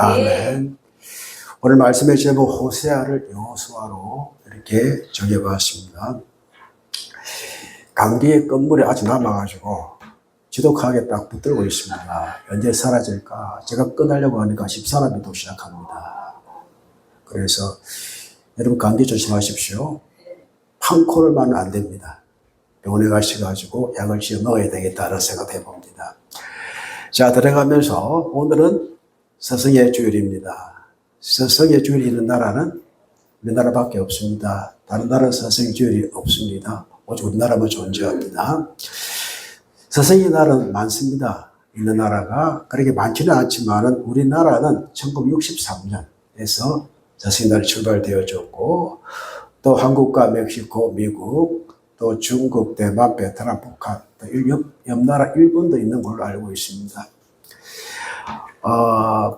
아멘. 오늘 말씀의 제목 호세아를 여호수아로 이렇게 정해봤습니다. 감기의 끝물이 아주 남아가지고 지독하게 딱 붙들고 있습니다. 언제 사라질까? 제가 끊으려고 하니까 집사람이 또 시작합니다. 그래서 여러분 감기 조심하십시오. 판코를 마면 안 됩니다. 병원에 가셔가지고 약을 지어 먹어야 되겠다는 생각해 봅니다. 자, 들어가면서 오늘은 스승의 주일입니다. 스승의 주일이 있는 나라는 우리나라밖에 없습니다. 다른 나라는 스승의 주일이 없습니다. 오직 우리나라만 존재합니다. 스승의 날은 많습니다. 있는 나라가 그렇게 많지는 않지만 우리나라는 1963년에서 스승의 날이 출발되어졌고 또 한국과 멕시코, 미국, 또 중국, 대만, 베트남, 북한, 또 옆나라 일본도 있는 걸로 알고 있습니다.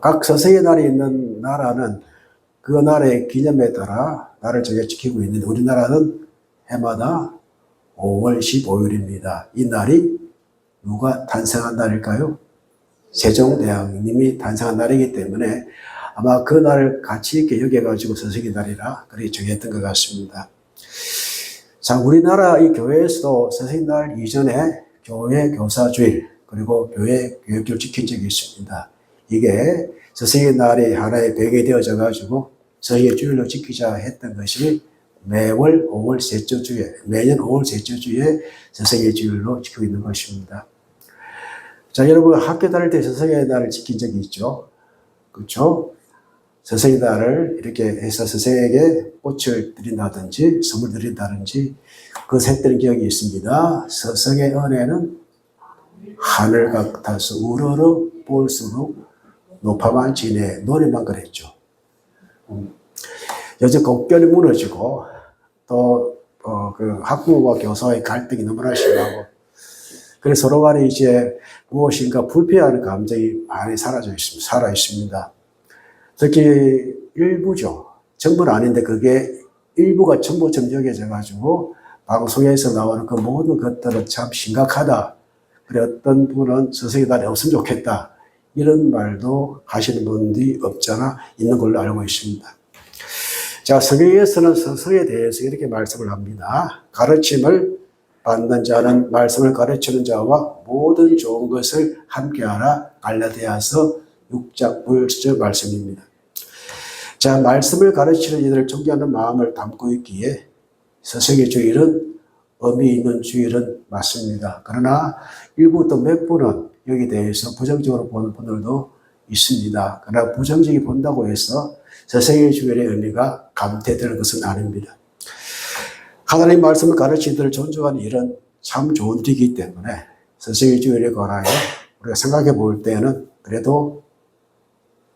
각 스승의 날이 있는 나라는 그 나라의 기념에 따라 날을 정해 지키고 있는데 우리나라는 해마다 5월 15일입니다. 이 날이 누가 탄생한 날일까요? 세종대왕님이 탄생한 날이기 때문에 아마 그 날을 가치 있게 여겨가지고 스승의 날이라 그렇게 정했던 것 같습니다. 자, 우리나라 이 교회에서도 스승의 날 이전에 교회 교사주일 그리고 교회 교육주일 지킨 적이 있습니다. 이게 스승의 날이 하나의 배경이 되어져 가지고 스승의 주일로 지키자 했던 것이 매월 5월 셋째 주에 매년 5월 셋째 주에 스승의 주일로 지키고 있는 것입니다. 자, 여러분 학교 다닐 때 스승의 날을 지킨 적이 있죠. 그렇죠? 스승의 날을 이렇게 해서 스승에게 꽃을 드린다든지 선물 드린다든지 그 했던 기억이 있습니다. 스승의 은혜는 하늘 같아서 우러러 볼수록 높아만 지네 노래만 그랬죠. 요즘 곡결이 무너지고 또 그 학부모와 교사의 갈등이 너무나 심하고 그래서 서로 간에 이제 무엇인가 불편한 감정이 많이 살아 있습니다. 특히 일부죠. 전부는 아닌데 그게 일부가 전부처럼 여겨져 가지고 방송에서 나오는 그 모든 것들은 참 심각하다. 그래 어떤 분은 스승의 날이 없으면 좋겠다. 이런 말도 하시는 분들이 없잖아 있는 걸로 알고 있습니다. 자, 성경에서는 스승에 대해서 이렇게 말씀을 합니다. 가르침을 받는 자는 말씀을 가르치는 자와 모든 좋은 것을 함께하라. 갈라디아서 6장 1절 말씀입니다. 자, 말씀을 가르치는 이들을 존경하는 마음을 담고 있기에 스승의 주일은 의미 있는 주일은 맞습니다. 그러나 일부 또 몇 분은 여기에 대해서 부정적으로 보는 분들도 있습니다. 그러나 부정적이 본다고 해서 스승의 주일의 의미가 감퇴되는 것은 아닙니다. 하나님 말씀을 가르치는 이들을 존중하는 일은 참 좋은 일이기 때문에 스승의 주일에 관하여 우리가 생각해 볼 때는 그래도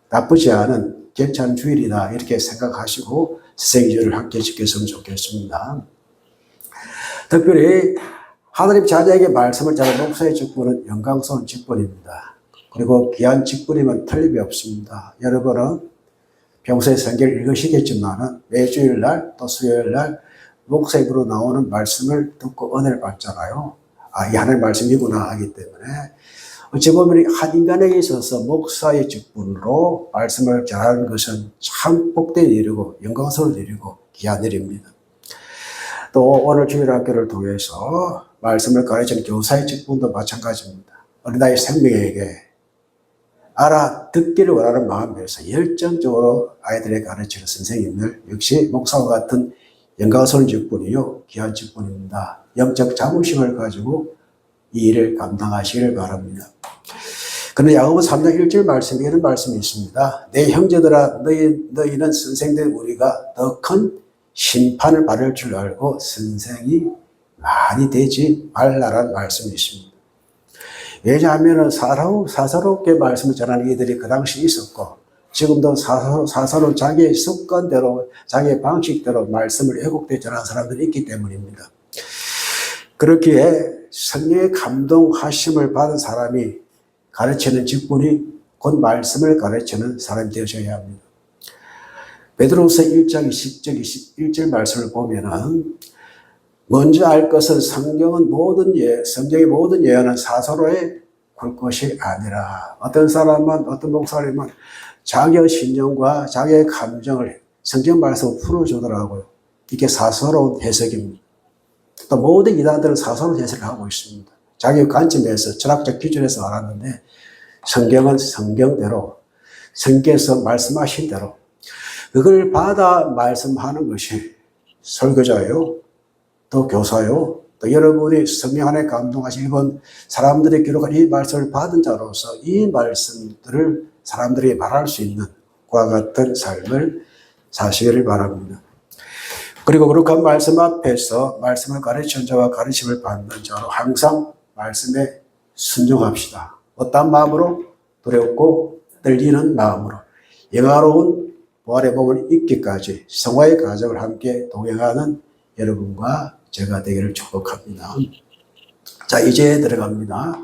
나쁘지 않은 괜찮은 주일이다 이렇게 생각하시고 스승의 주일을 함께 지켰으면 좋겠습니다. 특별히 하나님 자녀에게 말씀을 전하는 목사의 직분은 영광스러운 직분입니다. 그리고 귀한 직분이면 틀림이 없습니다. 여러분은 평소에 성경을 읽으시겠지만 매주일날 또 수요일날 목사 입으로 나오는 말씀을 듣고 은혜를 받잖아요. 이 하나님 말씀이구나 하기 때문에 어찌 보면 한 인간에게 있어서 목사의 직분으로 말씀을 전하는 것은 참 복된 일이고 영광스러운 일이고 귀한 일입니다. 또 오늘 주일학교를 통해서 말씀을 가르치는 교사의 직분도 마찬가지입니다. 어린아이 생명에게 알아듣기를 원하는 마음에서 열정적으로 아이들에게 가르치는 선생님들 역시 목사와 같은 영광스러운 직분이요 귀한 직분입니다. 영적 자부심을 가지고 이 일을 감당하시기를 바랍니다. 그런데 야고보 3장 1절 말씀에 이런 말씀이 있습니다. 내 형제들아 너희는 선생된 우리가 더 큰 심판을 받을 줄 알고 선생이 많이 되지 말라라는 말씀이 있습니다. 왜냐하면 사사롭게 말씀을 전하는 이들이 그 당시 있었고 지금도 사사로운 자기의 습관대로 자기의 방식대로 말씀을 애곡되어 전하는 사람들이 있기 때문입니다. 그렇기에 성령의 감동하심을 받은 사람이 가르치는 직분이 곧 말씀을 가르치는 사람이 되어져야 합니다. 베드로후서 1장 20절 21절 말씀을 보면은 먼저 알 것은 성경의 모든 예언은 사서로의 볼 것이 아니라 어떤 사람은 어떤 목사님은 자기의 신념과 자기의 감정을 성경 말씀으로 풀어주더라고요. 이게 사서로운 해석입니다. 또 모든 이단들은 사서로운 해석을 하고 있습니다. 자기의 관점에서 철학적 기준에서 알았는데 성경은 성경대로 성경에서 말씀하신 대로 그걸 받아 말씀하는 것이 설교자요, 또 교사요, 또 여러분이 성령 안에 감동하신 이번 사람들이 기록한 이 말씀을 받은 자로서 이 말씀들을 사람들이 말할 수 있는 그와 같은 삶을 사시기를 바랍니다. 그리고 거룩한 말씀 앞에서 말씀을 가르치는 자와 가르침을 받는 자로 항상 말씀에 순종합시다. 어떤 마음으로? 두렵고 떨리는 마음으로 영화로운 부활의 몸을 입기까지 성화의 과정을 함께 동행하는 여러분과 제가 되기를 축복합니다. 자, 이제 들어갑니다.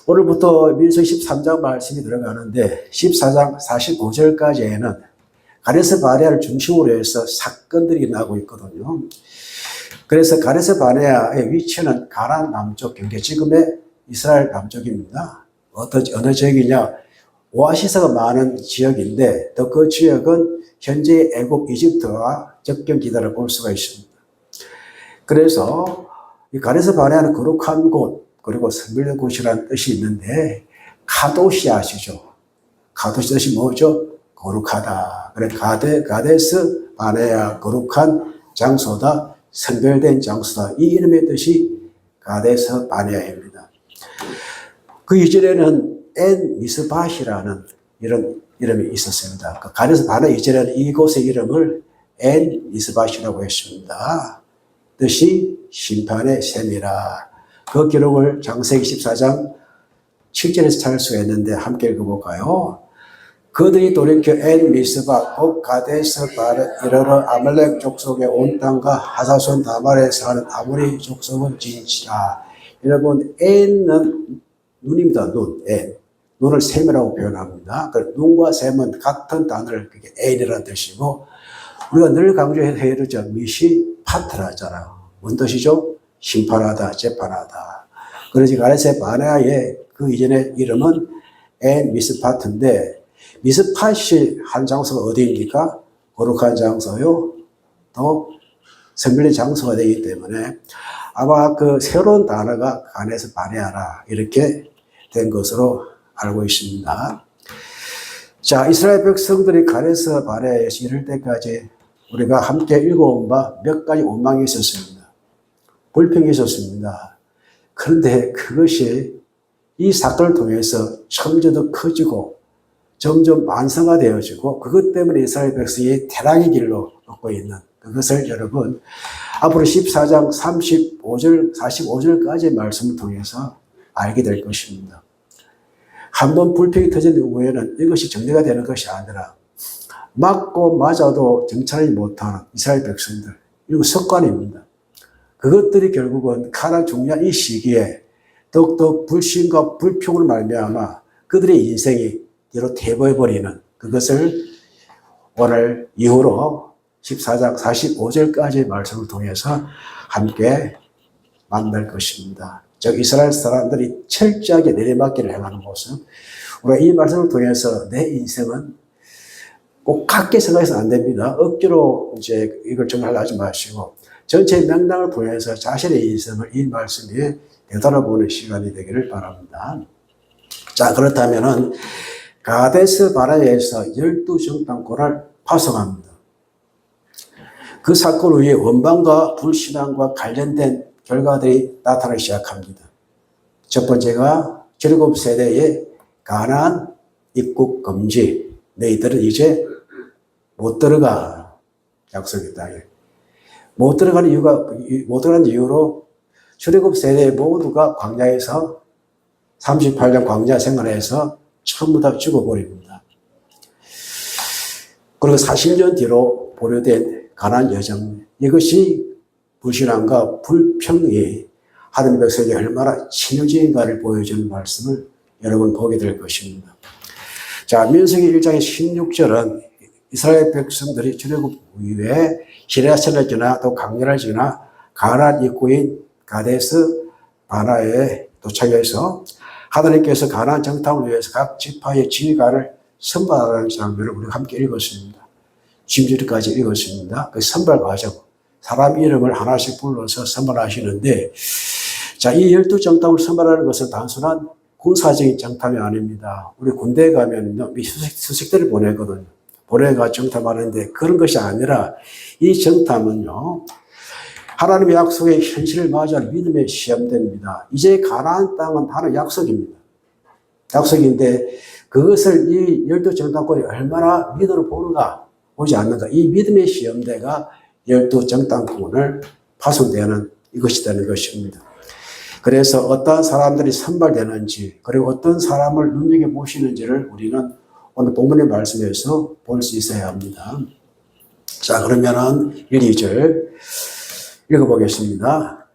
오늘부터 민수기 13장 말씀이 들어가는데 14장 45절까지에는 가데스 바네아를 중심으로 해서 사건들이 나고 있거든요. 그래서 가데스 바네아의 위치는 가나안 남쪽 경계, 지금의 이스라엘 남쪽입니다. 어느 지역이냐? 오아시스가 많은 지역인데 또 그 지역은 현재 애굽, 이집트와 접경 기단을 볼 수가 있습니다. 그래서 이 가데스 바네아는 거룩한 곳, 그리고 선별된 곳이라는 뜻이 있는데 카도시 아시죠? 카도시 뜻이 뭐죠? 거룩하다. 그래 가데스 바네아, 거룩한 장소다, 선별된 장소다. 이 이름의 뜻이 가데스 바네아입니다. 그 이전에는 엔 미스밭이라는 이런 이름이 있었습니다. 가데스 바네아 이전에는 이곳의 이름을 엔 미스밭이라고 했습니다. 뜻이 심판의 셈이라. 그 기록을 창세기 14장 7절에서 찾을 수가 있는데 함께 읽어볼까요? 그들이 돌이켜 엔 미스바 곧 가데스 바르 이르러 아말렉 족속의 온 땅과 하사손 다말에 사는 아모리 족속을 진치라. 여러분, 엔은 눈입니다. 눈, 엔. 눈을 셈이라고 표현합니다. 눈과 셈은 같은 단어를, 그게 엔이라는 뜻이고, 우리가 늘 강조해서 이러죠. 미시 파트라잖아요. 뭔 뜻이죠? 심판하다, 재판하다. 그래서 가데스 바네아의 그 이전의 이름은 엔 미스파트인데, 미스팟이 한 장소가 어디입니까? 거룩한 장소요. 또 선별된 장소가 되기 때문에 아마 그 새로운 단어가 가데스 바네아라 이렇게 된 것으로 알고 있습니다. 자, 이스라엘 백성들이 가데스 바네아에서 이를 때까지 우리가 함께 읽어온 바 몇 가지 원망이 있었습니다. 불평이 있었습니다. 그런데 그것이 이 사건을 통해서 점점 더 커지고 점점 완성화되어지고 그것 때문에 이스라엘 백성이 태락의 길로 걷고 있는 그것을 여러분 앞으로 14장 35절, 45절까지의 말씀을 통해서 알게 될 것입니다. 한번 불평이 터진 후에는 이것이 정리가 되는 것이 아니라 맞고 맞아도 정찰하지 못하는 이스라엘 백성들, 이거 습관입니다. 그것들이 결국은 가장 중요한 이 시기에 더욱더 불신과 불평으로 말미암아 그들의 인생이 뒤로 퇴보해버리는 그것을 오늘 이후로 14장 45절까지의 말씀을 통해서 함께 만날 것입니다. 즉 이스라엘 사람들이 철저하게 내리막길을 행하는 모습, 우리가 이 말씀을 통해서 내 인생은 꼭 같게 생각해서 안 됩니다. 억지로 이제 이걸 정하려 하지 마시고 전체 명당을 통해서 자신의 인생을 이 말씀 위에 되돌아보는 시간이 되기를 바랍니다. 자, 그렇다면은 가데스 바네아에서 12정탐꾼을 파송합니다. 그 사건 후에 원방과 불신앙과 관련된 결과들이 나타나기 시작합니다. 첫 번째가 7세대의 가나안 입국 금지. 너희들은 이제 못 들어가. 약속의 땅에. 못 들어가는 이유로 7세대 모두가 광야에서 38년 광야 생활에서 전부 다 죽어버립니다. 그리고 40년 뒤로 보류된 가나안 여정, 이것이 불신앙과 불평이 하나님 백성에게 얼마나 치명적인가를 보여주는 말씀을 여러분 보게 될 것입니다. 자, 민수기 1장의 16절은 이스라엘 백성들이 출애굽 이후에 시리아산을 지나 또 강렬을 지나 가나안 입구인 가데스 바네아에 도착해서 하나님께서 가나안 정탐을 위해서 각 지파의 지휘관을 선발하는 장면을 우리가 함께 읽었습니다. 짐절까지 읽었습니다. 그 선발 과정, 사람 이름을 하나씩 불러서 선발하시는데, 자, 이 12정탐을 선발하는 것은 단순한 군사적인 정탐이 아닙니다. 우리 군대에 가면 수색대를 보내거든요. 보내가 정탐하는데 그런 것이 아니라 이 정탐은요, 하나님의 약속의 현실을 맞이할 믿음의 시험대입니다. 이제 가나안 땅은 하나의 약속입니다. 약속인데 그것을 이 12정탐꾼이 얼마나 믿음으로 보는가, 보지 않는가. 이 믿음의 시험대가 12정탐꾼을 파송되는 이것이 되는 것입니다. 그래서 어떤 사람들이 선발되는지, 그리고 어떤 사람을 눈여겨보시는지를 우리는 오늘 본문의 말씀에서 볼 수 있어야 합니다. 자, 그러면은 1, 2절 읽어보겠습니다.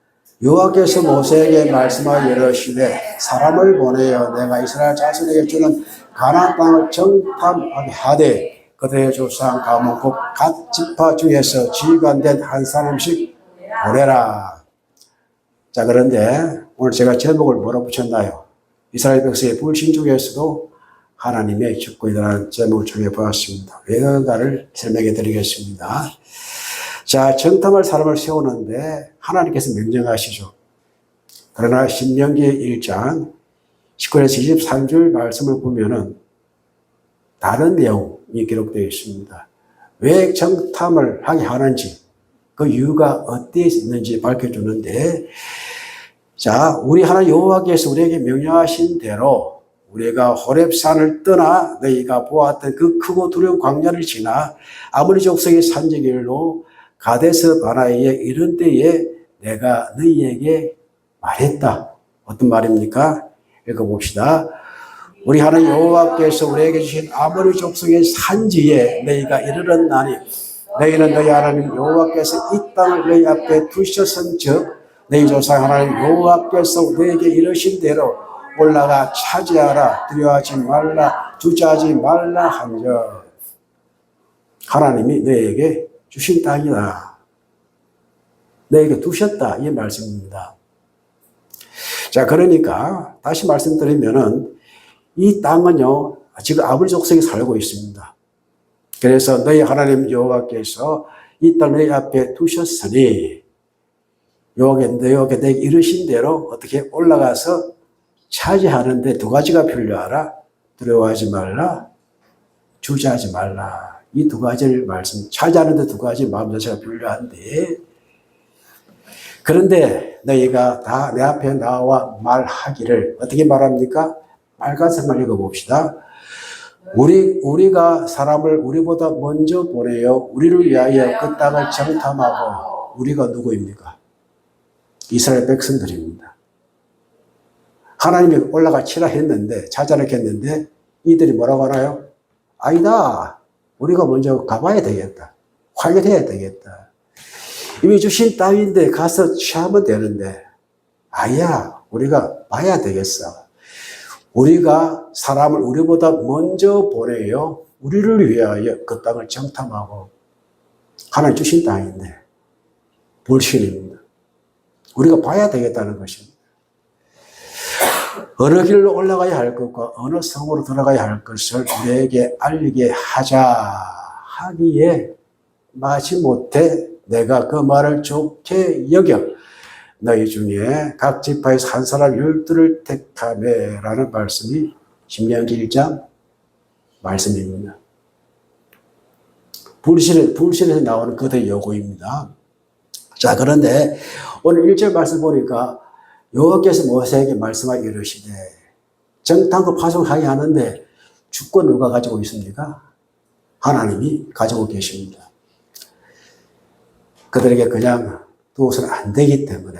여호와께서 모세에게 말씀하여 이르시되 사람을 보내어 내가 이스라엘 자손에게 주는 가나안 땅을 정탐하게 하되 그들의 조상 가문 곧 각 지파 중에서 지휘관된 한 사람씩 보내라. 자, 그런데 오늘 제가 제목을 뭐라고 붙였나요? 이스라엘 백성의 불신 중에서도 하나님의 축복이라는 제목을 정해 보았습니다. 왜 그런가를 설명해 드리겠습니다. 자, 정탐할 사람을 세우는데 하나님께서 명령하시죠. 그러나 신명기 1장 19에서 23절 말씀을 보면은 다른 내용이 기록되어 있습니다. 왜 정탐을 하게 하는지, 그 이유가 어디에 있는지 밝혀주는데, 자, 우리 하나님 여호와께서 우리에게 명령하신 대로 우리가 호렙산을 떠나 너희가 보았던 그 크고 두려운 광야를 지나 아모리 족속의 산지길로 가데스 바나에 이른 때에 내가 너희에게 말했다. 어떤 말입니까? 읽어봅시다. 우리 하나님 여호와께서 우리에게 주신 아모리 족속의 산지에 너희가 이르렀나니 너희는 너희 하나님 여호와께서 이 땅을 너희 앞에 두셨은즉 너희 조상 하나님 여호와께서 너희에게 이르신 대로 올라가 차지하라. 두려워하지 말라. 주저하지 말라 한즉 하나님이 너희에게 주신 땅이다. 너희에게 두셨다. 이 말씀입니다. 자, 그러니까 다시 말씀드리면은 이 땅은요, 지금 아모리 족속이 살고 있습니다. 그래서 너희 하나님 여호와께서 이 땅 너희 앞에 두셨으니 여호와께 내게 이르신 대로 어떻게 올라가서 차지하는데 두 가지가 필요하라. 두려워하지 말라. 주저하지 말라. 이 두 가지를 차지하는데 두 가지 마음 자세가 필요한데, 그런데 너희가 다 내 앞에 나와 말하기를 어떻게 말합니까? 빨간색만 읽어봅시다. 우리가 사람을 우리보다 먼저 보내어 우리를 위하여 그 땅을 정탐하고, 우리가 누구입니까? 이스라엘 백성들입니다. 하나님이 올라가 치라 했는데, 찾아라 했는데 이들이 뭐라고 하나요? 아니다. 우리가 먼저 가봐야 되겠다. 확인해야 되겠다. 이미 주신 땅인데 가서 취하면 되는데, 아야, 우리가 봐야 되겠어. 우리가 사람을 우리보다 먼저 보내요. 우리를 위하여 그 땅을 정탐하고, 하나님 주신 땅인데 불신입니다. 우리가 봐야 되겠다는 것입니다. 어느 길로 올라가야 할 것과 어느 성으로 들어가야 할 것을 우리에게 알리게 하자 하기에 마지못해 내가 그 말을 좋게 여겨 너희 중에 각 지파에서 한 사람 12를 택하매 라는 말씀이 신명기 1장 말씀입니다. 불신에서 나오는 그들의 요구입니다. 자, 그런데 오늘 1절 말씀 보니까 여호와께서 모세에게 말씀하여 이르시되 정탐과 파송하게 하는데 주권 누가 가지고 있습니까? 하나님이 가지고 계십니다. 그들에게 그냥 두어서는 안 되기 때문에.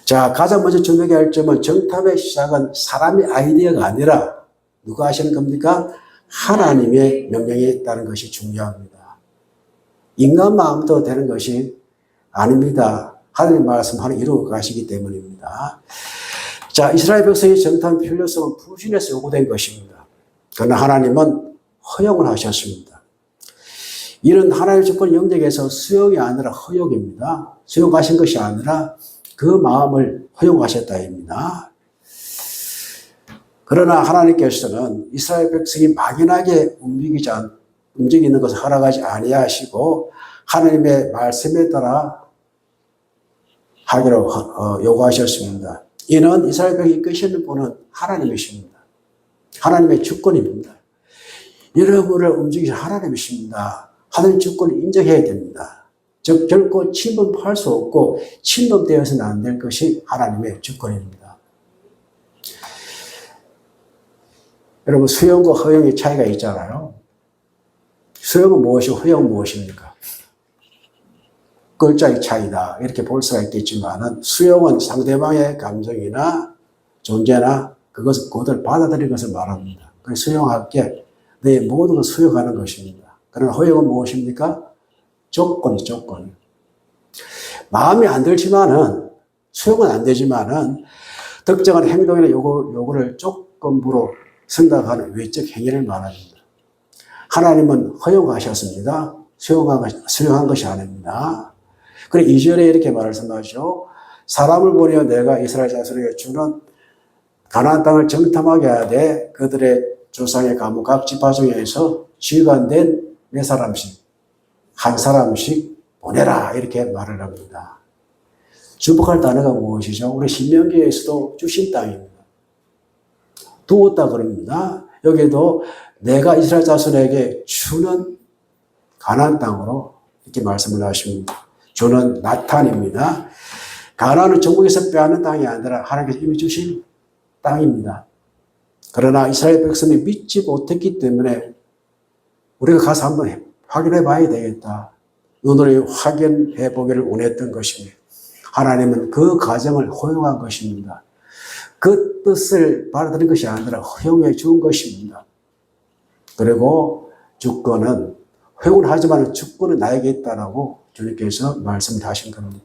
자, 가장 먼저 주목해야 할 점은 정탐의 시작은 사람의 아이디어가 아니라 누가 하시는 겁니까? 하나님의 명령에 있다는 것이 중요합니다. 인간 마음도 되는 것이 아닙니다. 하나님 말씀하는 이루어 가시기 때문입니다. 자, 이스라엘 백성의 정탐 필요성은 불신에서 요구된 것입니다. 그러나 하나님은 허용을 하셨습니다. 이는 하나님의 주권 영역에서 수용이 아니라 허용입니다. 수용하신 것이 아니라 그 마음을 허용하셨다입니다. 그러나 하나님께서는 이스라엘 백성이 막연하게 움직이는 것을 허락하지 아니하시고 하나님의 말씀에 따라 하기로 요구하셨습니다. 이는 이스라엘 백성이 이끄시는 분은 하나님이십니다. 하나님의 주권입니다. 여러분을 움직이신 하나님이십니다. 하나님 주권을 인정해야 됩니다. 즉 결코 침범할 수 없고 침범되어서는 안 될 것이 하나님의 주권입니다. 여러분 수용과 허용의 차이가 있잖아요. 수용은 무엇이고 허용은 무엇입니까? 글자의 차이다 이렇게 볼 수가 있겠지만 수용은 상대방의 감정이나 존재나 그것을 받아들이는 것을 말합니다. 그래서 수용할게 내 모든 것을 수용하는 것입니다. 그러나 허용은 무엇입니까? 조건이. 마음에 안 들지만은 수용은 안 되지만은 특정한 행동이나 요구를 조건부로 생각하는 외적 행위를 말합니다. 하나님은 허용하셨습니다. 수용한 것이 아닙니다. 그래 2절에 이렇게 말씀하죠. 사람을 보내어 내가 이스라엘 자손에게 주는 가나안 땅을 정탐하게 하되 그들의 조상의 가문 각 지파 중에서 지간된 몇 사람씩 한 사람씩 보내라 이렇게 말을 합니다. 주목할 단어가 무엇이죠? 우리 신명기에서도 주신 땅입니다. 두었다 그럽니다. 여기도 내가 이스라엘 자손에게 주는 가나안 땅으로 이렇게 말씀을 하십니다. 주는 나탄입니다. 가나안은 전국에서 빼앗는 땅이 아니라 하나님께서 이미 주신 땅입니다. 그러나 이스라엘 백성이 믿지 못했기 때문에 우리가 가서 한번 확인해 봐야 되겠다. 눈으로 확인해 보기를 원했던 것입니다. 하나님은 그 과정을 허용한 것입니다. 그 뜻을 받아들인 것이 아니라 허용해 준 것입니다. 그리고 주권은 허용은 하지만 주권은 나에게 있다라고 주님께서 말씀을 하신 겁니다.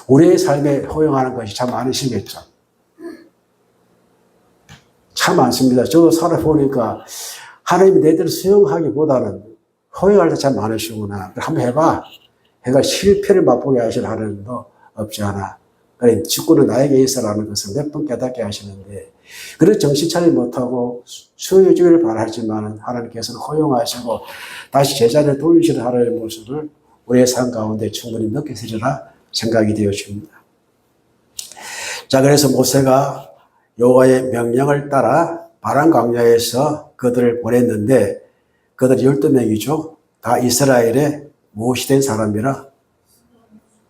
우리의 삶에 허용하는 것이 참 많으시겠죠. 참 많습니다. 저도 살아보니까 하나님이 내들을 수용하기보다는 허용할 때 참 많으시구나. 한번 해봐. 해가 실패를 맛보게 하실 하나님도 없지 않아. 그래, 주권은 나에게 있어라는 것을 몇 번 깨닫게 하시는데, 그래서 정신 차리지 못하고 수용해 주기를 바라지만 하나님께서는 허용하시고 다시 제자리에 돌리시는 하나님의 모습을 우리의 삶 가운데 충분히 느끼시리라 생각이 되어집니다. 자, 그래서 모세가 여호와의 명령을 따라 바란 광야에서 그들을 보냈는데 그들 12명이죠. 다 이스라엘의 무엇이 된 사람이라?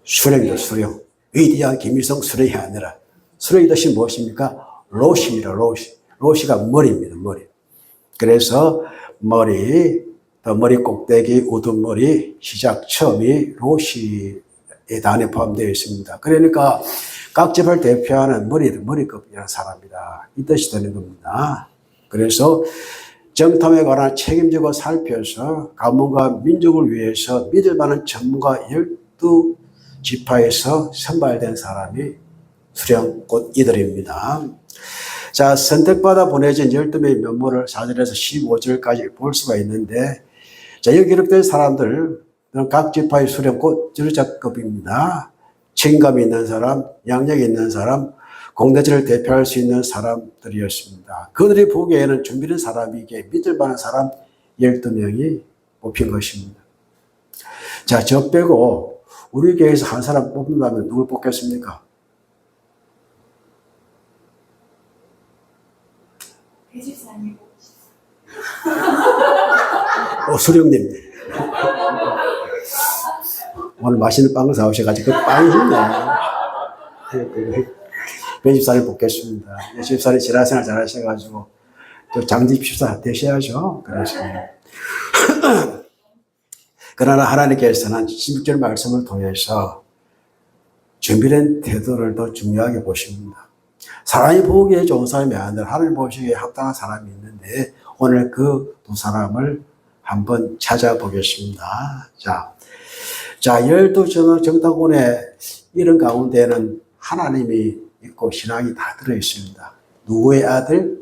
수령이다, 수령. 위대한 김일성 수령이 아니라 수령의 뜻이 무엇입니까? 롯입니다, 롯이. 롯이가 머리입니다, 머리. 그래서 머리, 머리 꼭대기, 우두머리, 시작, 처음이 롯이 단에 포함되어 있습니다. 그러니까 각 집을 대표하는 머리급이라는 사람이다. 이 뜻이 되는 겁니다. 그래서 정탐에 관한 책임지고 살펴서 가문과 민족을 위해서 믿을 만한 전문가 12지파에서 선발된 사람이 수령 곧 이들입니다. 자, 선택받아 보내진 12명의 면모를 4절에서 15절까지 볼 수가 있는데, 자, 여기 기록된 사람들, 각 지파의 수령 곧 지도자급입니다. 책임감이 있는 사람, 양력이 있는 사람, 공동체를 대표할 수 있는 사람들이었습니다. 그들이 보기에는 준비된 사람이기에 믿을 만한 사람 12명이 뽑힌 것입니다. 자, 저 빼고 우리 교회에서 한 사람 뽑는다면 누굴 뽑겠습니까? 배집사님. 수령님. 오늘 맛있는 빵을 사오셔가지고 그 빵이 있네. 배집사님 뽑겠습니다. 집사님 지나생활 잘 하셔가지고 또 장집집사 되셔야죠. 그래서 그러나 하나님께서는 16절 말씀을 통해서 준비된 태도를 더 중요하게 보십니다. 사람이 보기에 좋은 사람이 아니라 하나님 보시기에 합당한 사람이 있는데 오늘 그 두 사람을 한번 찾아보겠습니다. 자, 12 정탐꾼의 이런 가운데는 하나님이 있고 신앙이 다 들어있습니다. 누구의 아들?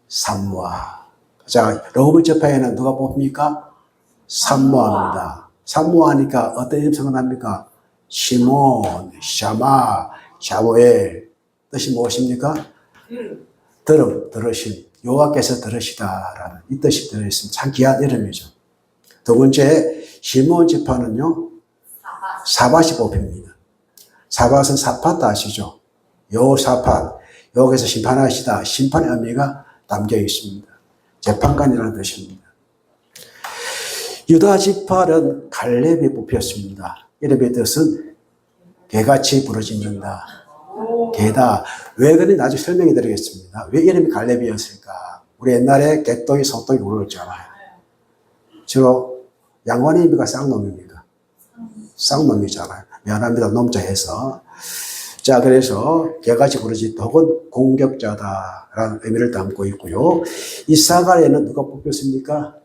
삼무아. 자, 로봇 지파에는 누가 뽑힙니까? 삼무아입니다. 삼무아니까 어떤 이름 생각납니까? 시몬, 샤마, 샤무엘. 뜻이 무엇입니까? 들으신, 여호와께서 들으시다라는 이 뜻이 들어있습니다. 참 귀한 이름이죠. 두 번째, 시므온 지파는요, 사밧이 뽑힙니다. 사밧은 사팟 아시죠? 여호사밧, 여호께서 심판하시다, 심판의 의미가 담겨 있습니다. 재판관이라는 뜻입니다. 유다 지파는 갈렙이 뽑혔습니다. 이름의 뜻은 개같이 부러진다. 개다. 왜 그런지 나중에 설명해 드리겠습니다. 왜 이름이 갈렙이었을까? 우리 옛날에 개똥이 소똥이 울었잖아요. 주로 양반의 의미가 쌍놈입니다. 쌍놈이잖아요. 미안합니다. 놈자해서. 자, 그래서 개같이 부러진다 혹은 공격자다라는 의미를 담고 있고요. 이사갈에는 누가 뽑혔습니까?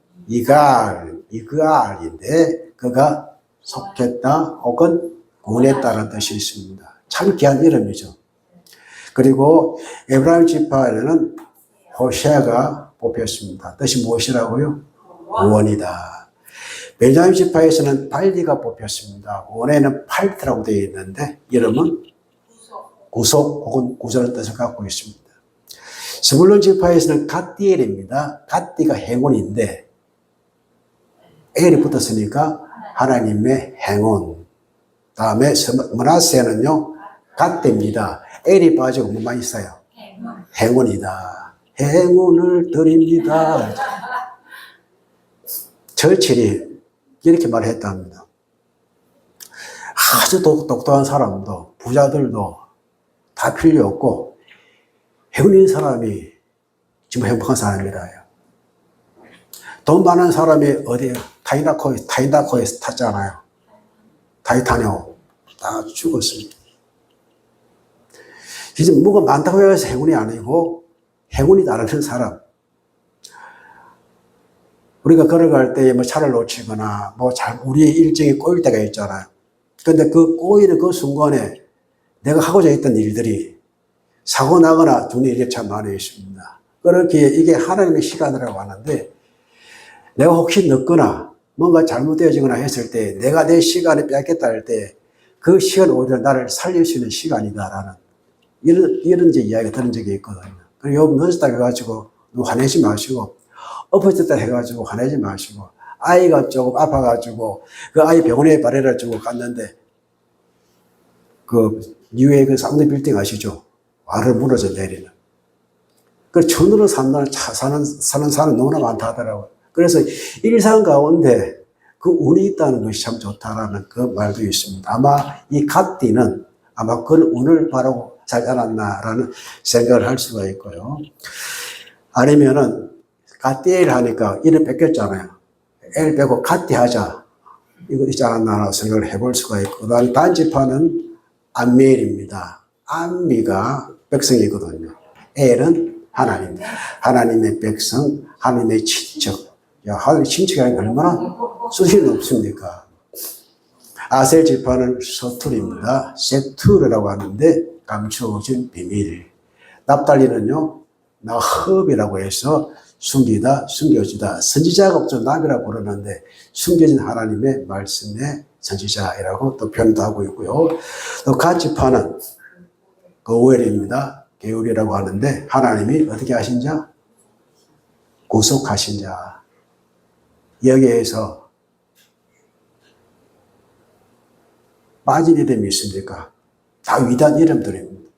이갈인데 그가 속했다 혹은 구원했다는 뜻이 있습니다. 참 귀한 이름이죠. 그리고 에브라임 지파에는 호세아가 뽑혔습니다. 뜻이 무엇이라고요? 구원이다. 베냐민 지파에서는 발디가 뽑혔습니다. 원에는 팔트라고 되어 있는데 이름은 구속 혹은 구조라는 뜻을 갖고 있습니다. 스불론 지파에서는 갓디엘입니다. 갓디가 행운인데 엘이 붙었으니까 하나님의 행운. 다음에 므낫세는요, 갓대입니다. 엘이 빠지고 뭐만 있어요? 행운이다. 행운을 드립니다. 철칠이 이렇게 말했답니다. 아주 똑똑한 사람도, 부자들도 다 필요 없고, 행운인 사람이 지금 행복한 사람이라요. 돈 많은 사람이 어디 타이타닉에 탔잖아요. 타이타닉 다 죽었습니다. 이제 뭐가 많다고 해서 행운이 아니고 행운이 다른 사람. 우리가 걸어갈 때 뭐 차를 놓치거나 우리의 일정이 꼬일 때가 있잖아요. 근데 그 꼬이는 그 순간에 내가 하고자 했던 일들이 사고 나거나 두는 일이 참 많이 있습니다. 그렇게 이게 하나님의 시간이라고 하는데 내가 혹시 늦거나 뭔가 잘못되어지거나 했을 때 내가 내 시간을 뺏겠다 할 때 그 시간 오히려 나를 살릴 수 있는 시간이다라는 이런 이제 이야기가 들은 적이 있거든요. 그리고 요 늦었다 해가지고 화내지 마시고 엎어졌다 해가지고 화내지 마시고 아이가 조금 아파가지고 그 아이 병원에 발해를 주고 갔는데 그 뉴욕의 그 쌍둥이 빌딩 아시죠? 와를 무너져 내리는. 그 천으로 사는 사는 너무나 많다 하더라고요. 그래서 일상 가운데 그 운이 있다는 것이 참 좋다라는 그 말도 있습니다. 아마 이 갓디는 아마 그 운을 바라고 살지 않았나라는 생각을 할 수가 있고요. 아니면은 갓디엘 하니까 이름 뺏겼잖아요. 엘 빼고 갓디 하자. 이거 있지 않았나 생각을 해볼 수가 있고. 그다음에 단지파는 암미엘입니다. 암미가 백성이거든요. 엘은 하나님. 하나님의 백성, 하나님의 친척. 야, 하나님의 친척이 얼마나 수준이 높습니까? 아셀 지파는 서툴입니다. 세투르라고 하는데 감추어진 비밀. 납달리는요, 나흡이라고 해서 숨기다, 숨겨지다. 선지자가 없죠. 나비라고 부르는데 숨겨진 하나님의 말씀의 선지자이라고 또 표현도 하고 있고요. 또 갓지파는 거우엘입니다. 게울이라고 하는데 하나님이 어떻게 하신 자? 구속하신 자. 여기에서 빠진 이름이 있습니까? 다 위대한 이름들입니다.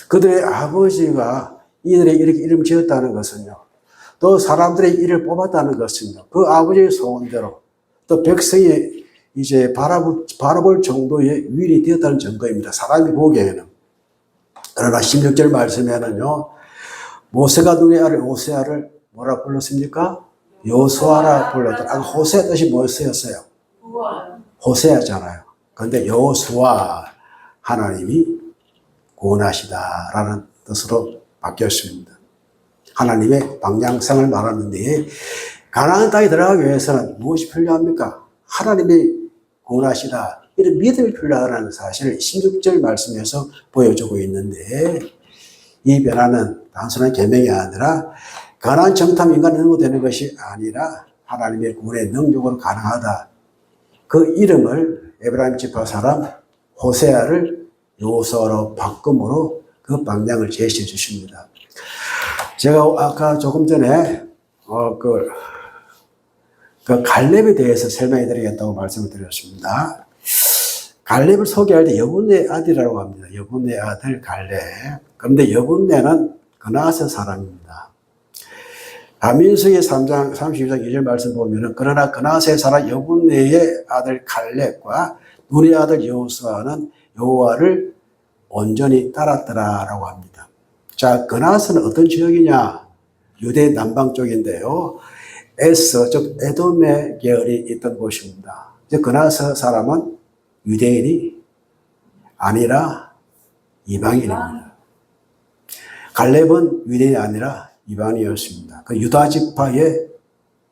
그들의 아버지가 이들의 이렇게 이름 지었다는 것은요, 또 사람들의 이를 뽑았다는 것은요, 그 아버지의 소원대로 또 백성이 이제 바라볼 정도의 위인이 되었다는 증거입니다. 사람이 보기에는. 그러나 16절 말씀에는요, 모세가 눈의 아들 호세아를 뭐라 불렀습니까? 여호수아라 불렀다. 호세아 뜻이 뭐였어요? 호세아잖아요. 그런데 여호수아, 하나님이 구원하시다라는 뜻으로 바뀌었습니다. 하나님의 방향성을 말하는데 가나안 땅에 들어가기 위해서는 무엇이 필요합니까? 하나님이 구원하시다. 이런 믿음이 필요하다는 사실을 16절 말씀에서 보여주고 있는데 이 변화는 단순한 계명이 아니라 가나안 정탐 인간의 능력으로 되는 것이 아니라 하나님의 구원의 능력으로 가능하다. 그 이름을 에브라임 지파 사람 호세아를 여호수아로 바꿈으로 그 방향을 제시해 주십니다. 제가 아까 조금 전에 그 갈렙에 대해서 설명해 드리겠다고 말씀을 드렸습니다. 갈렙을 소개할 때 여분네 아들이라고 합니다. 여분네 아들 갈렙. 그런데 여분네는 그나스 사람입니다. 민수기 3장 32장 2절 말씀 보면은 그러나 그나스의 사람 여분네의 아들 갈렙과 눈의 아들 여호수아는 여호와를 온전히 따랐더라라고 합니다. 자, 그나스는 어떤 지역이냐? 유대 남방 쪽인데요. 에스, 즉 에돔의 계열이 있던 곳입니다. 이제 그나스 사람은 유대인이 아니라 이방인입니다. 갈렙은 유대인이 아니라 이방인이었습니다. 그 유다 지파의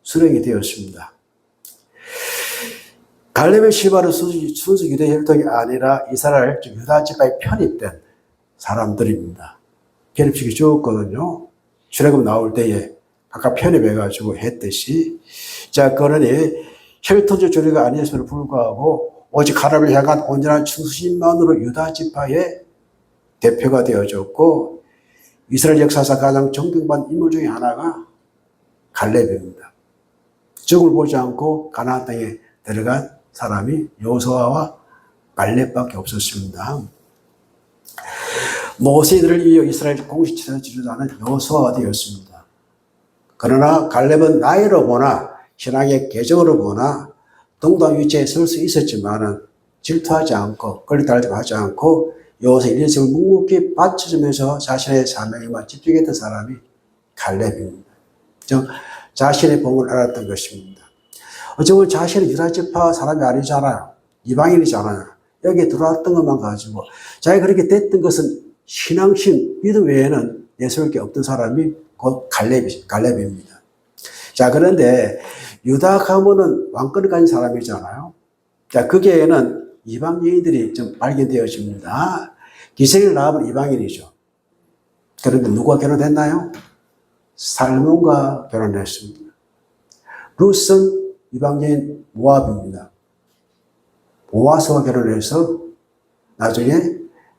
수령이 되었습니다. 갈렙의 시바는 순수 유대 혈통이 아니라 이스라엘 즉 유다 지파에 편입된 사람들입니다. 편입식이 죽었거든요. 출애굽 나올 때에 각각 편입해가지고 했듯이 자 그러니 혈통적 조리가 아니었음에도 불구하고 오직 하나님을 향한 온전한 충신만으로 유다 지파의 대표가 되어졌고 이스라엘 역사상 가장 존경받는 인물 중에 하나가 갈렙입니다. 적을 보지 않고 가나안 땅에 들어간 사람이 여호수아와 갈렙밖에 없었습니다. 모세들을 이어 이스라엘 공식처럼 지도자는 여호수아가 되었습니다. 그러나 갈렙은 나이로 보나 신앙의 계정으로 보나 동당 위치에 설 수 있었지만은 질투하지 않고 걸리달지 하지 않고 여호수아의 인생을 묵묵히 바쳐주면서 자신의 사명에만 집중했던 사람이 갈렙입니다. 즉 자신의 복을 알았던 것입니다. 어쩌면 자신은 유다 지파 사람이 아니잖아요. 이방인이잖아요. 여기에 들어왔던 것만 가지고 자기가 그렇게 됐던 것은 신앙심, 믿음 외에는 내세울 게 없던 사람이 곧 갈렙입니다. 자, 그런데 유다 가문은 왕권을 가진 사람이잖아요. 자, 거기에는 이방 여인들이 좀 발견되어집니다. 기생을 낳으면 이방인이죠. 그런데 누가 결혼했나요? 살몬과 결혼했습니다. 룻은 이방 여인 모압입니다. 보아스와 결혼해서 나중에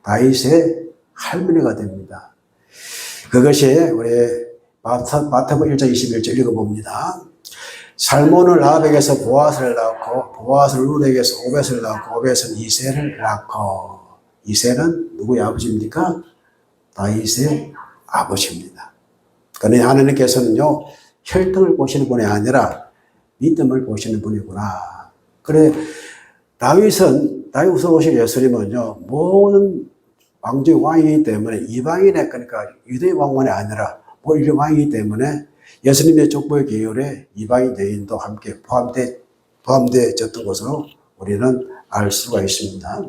다윗의 할머니가 됩니다. 그것이 우리 마태복음 1장 21절 읽어봅니다. 살몬은 라합에게서 보아스를 낳고 보아스는 룻에게서 오벳을 낳고 오벳은 이새를 낳고 이새는 누구의 아버지입니까? 다윗의 아버지입니다. 그러니 하나님께서는요 혈통을 보시는 분이 아니라 믿음을 보시는 분이구나. 그래 다윗 후손 오실 예수님은요 모든 왕족의 왕이기 때문에 이방인의 그러니까 유대 왕만이 아니라 모든 왕이기 때문에 예수님의 족보의 계율에 이방인 여인도 함께 포함되어졌던 것으로 우리는 알 수가 있습니다.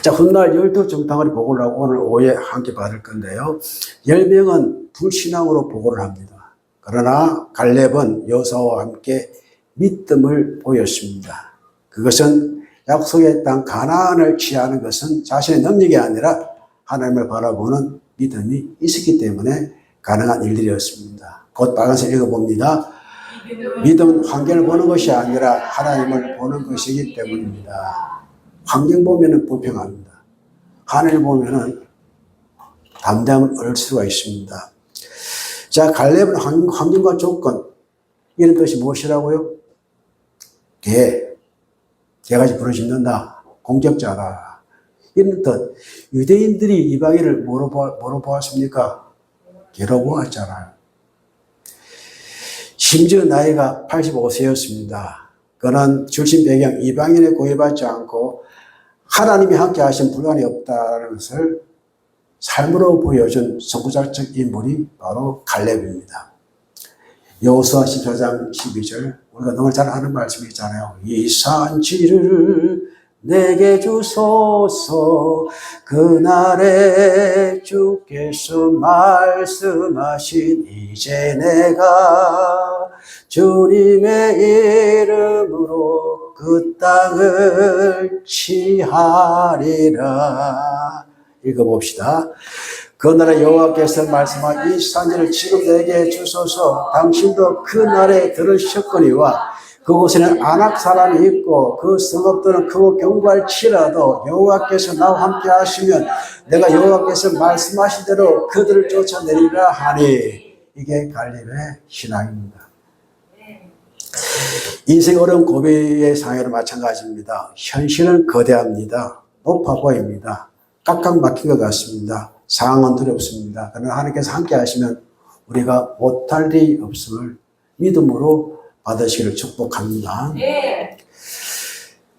자, 훗날 12정당을 보고를 하고 오늘 오후에 함께 받을 건데요. 10명은 불신앙으로 보고를 합니다. 그러나 갈렙은 여호수아와 함께 믿음을 보였습니다. 그것은 약속의 땅 가나안을 취하는 것은 자신의 능력이 아니라 하나님을 바라보는 믿음이 있었기 때문에 가능한 일들이었습니다. 곧 빨간색 읽어봅니다. 믿음은 환경을 보는 것이 아니라 하나님을 보는 것이기 때문입니다. 환경 보면은 불평합니다. 하늘 보면은 담대함을 얻을 수가 있습니다. 자, 갈렙은 환경과 조건, 이런 뜻이 무엇이라고요? 개같이 부르짖는다. 공격자다. 이런 뜻. 유대인들이 이방인을 뭐로 보았습니까? 개로 보았잖아요. 심지어 나이가 85세였습니다. 그는 출신 배경 이방인에 구애받지 않고 하나님이 함께 하신 불안이 없다는 것을 삶으로 보여준 선구자적 인물이 바로 갈렙입니다. 여호수아 14장 12절 우리가 너무 잘 아는 말씀이 있잖아요. 이 산지를 내게 주소서 그날에 주께서 말씀하신 이제 내가 주님의 이름으로 그 땅을 취하리라. 읽어봅시다. 그날에 여호와께서 말씀한 이 산지를 지금 내게 주소서 당신도 그날에 들으셨거니와 그곳에는 안악 사람이 있고 그 성읍들은 크고 견고할지라도 여호와께서 나와 함께 하시면 내가 여호와께서 말씀하신 대로 그들을 쫓아내리라 하니, 이게 갈렙의 신앙입니다. 인생 어려운 고비의 상해로 마찬가지입니다. 현실은 거대합니다. 높아 보입니다. 깍깍 막힌 것 같습니다. 상황은 두렵습니다. 그러나 하나님께서 함께 하시면 우리가 못할 일이 없음을 믿음으로 받으시기를 축복합니다.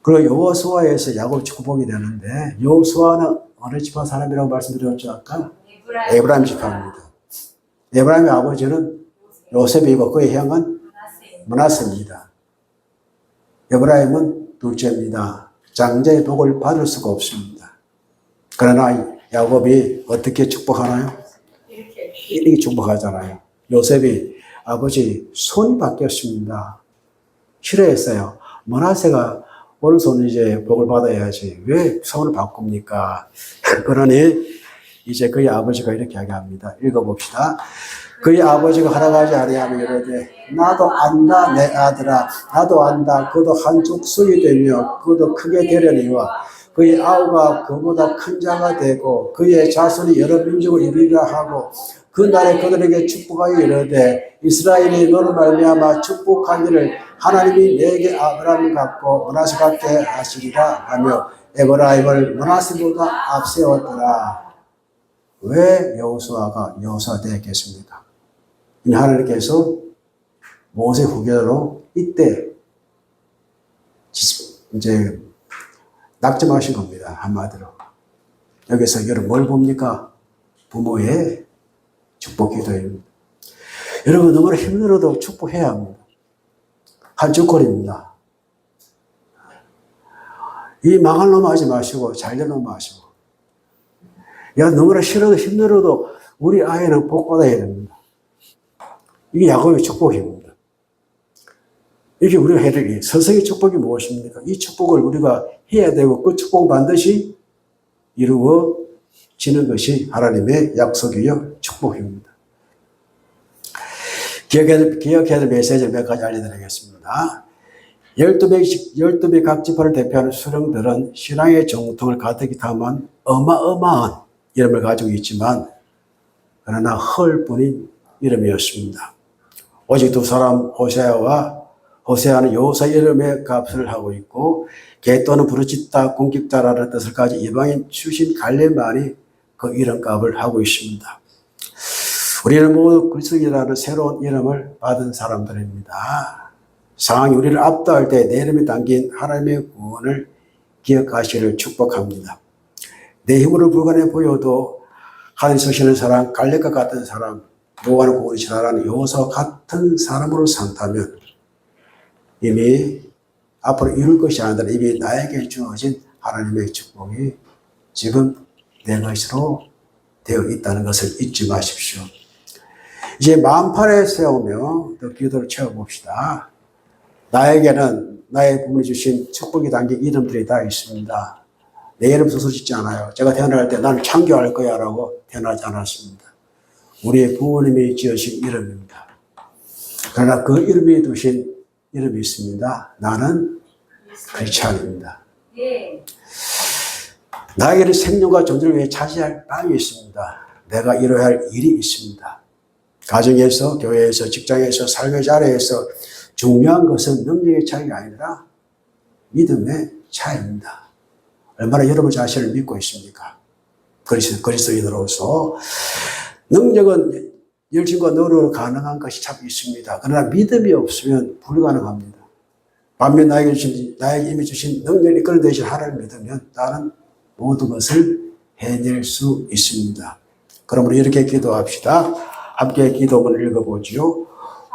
그리고 여호수아에서 야곱 축복이 되는데, 여호수아는 어느 지파 사람이라고 말씀드렸죠 아까? 에브라임 지파입니다. 에브라임의 아버지는 요셉이고 그의 형은 므낫세입니다. 에브라임은 둘째입니다. 장자의 복을 받을 수가 없습니다. 그러나 야곱이 어떻게 축복하나요? 이렇게 축복하잖아요. 요셉이 아버지 손이 바뀌었습니다. 싫어했어요. 므낫세가 오른손 이제 복을 받아야지 왜 손을 바꿉니까? 그러니 이제 그의 아버지가 이렇게 이야기합니다. 읽어봅시다. 그의 아버지가 허락하지 아니하며 이르되 나도 안다 내 아들아, 나도 안다. 그도 한 족속이 되며 그도 크게 되려니와 그의 아우가 그보다 큰 자가 되고 그의 자손이 여러 민족을 이루리라 하고 그날에 그들에게 축복하여 이르되 이스라엘이 너로 말미암아 축복하기를 하나님이 내게 아브라함 같고 므낫세 같게 하시리라 하며 에브라임을 므낫세보다 앞세웠더라. 왜 여호수아가 여호수아 되었겠습니까? 하나님께서 모세 후계자로 이때 이제 낙점하신 겁니다. 한마디로. 여기서 여러분 뭘 봅니까? 부모의 축복 기도입니다. 여러분 너무나 힘들어도 축복해야 합니다. 한 조건입니다. 이 망할 놈 하지 마시고 잘 될 놈 하시고. 야 너무나 싫어도 힘들어도 우리 아이는 복 받아야 됩니다. 이게 야곱의 축복입니다. 이게 우리가 해야 될 서성의 축복이 무엇입니까? 이 축복을 우리가 해야 되고 그 축복은 반드시 이루어지는 것이 하나님의 약속이요 축복입니다. 기억해야 될 메시지를 몇 가지 알려드리겠습니다. 12배 각 지파를 대표하는 수령들은 신앙의 정통을 가득히 담은 어마어마한 이름을 가지고 있지만 그러나 헐뿐인 이름이었습니다. 오직 두 사람 호세아는 여호수아 이름의 값을 하고 있고 개 또는 부르짖다 공격자라는 뜻을 가진 이방인 출신 갈렙만이 그 이름값을 하고 있습니다. 우리는 모두 그리스도인이라는 새로운 이름을 받은 사람들입니다. 상황이 우리를 압도할 때 내 이름이 담긴 하나님의 구원을 기억하시기를 축복합니다. 내 힘으로 불가능해 보여도 하늘에 서시는 사람, 갈렙과 같은 사람, 노아는 구원이 지나가는 여호수아와 같은 사람으로 산다면 이미 앞으로 이룰 것이 아니라 이미 나에게 주어진 하나님의 축복이 지금 내 것으로 되어 있다는 것을 잊지 마십시오. 이제 마음판에 세우며 또 기도를 채워봅시다. 나에게는 나의 부모님이 주신 축복이 담긴 이름들이 다 있습니다. 내 이름 스스로 짓지 않아요. 제가 태어날 때 나는 창교할 거야 라고 태어나지 않았습니다. 우리의 부모님이 지으신 이름입니다. 그러나 그 이름이 두신 이름이 있습니다. 나는 크리스찬입니다. 나에게는 생명과 존재를 위해 차지할 땅이 있습니다. 내가 이뤄야 할 일이 있습니다. 가정에서, 교회에서, 직장에서, 삶의 자리에서 중요한 것은 능력의 차이가 아니라 믿음의 차이입니다. 얼마나 여러분 자신을 믿고 있습니까? 그리스도인으로서 능력은 열심과 노력으로 가능한 것이 참 있습니다. 그러나 믿음이 없으면 불가능합니다. 반면 나에게 이미 주신 능력을 이끌어내신 하나님을 믿으면 나는 모든 것을 해낼 수 있습니다. 그러므로 이렇게 기도합시다. 함께 기도문을 읽어보지요.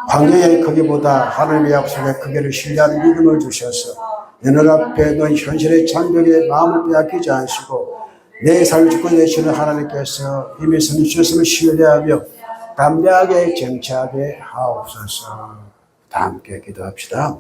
환경의 크기보다 하나님의 약속의 크기를 신뢰하는 믿음을 주셔서 내 눈 앞에 놓인 현실의 장벽에 마음을 빼앗기지 않으시고 내 삶을 주권되시는 하나님께서 이미 선을 주셨음을 신뢰하며 담대하게 정치하게 하옵소서. 다 함께 기도합시다.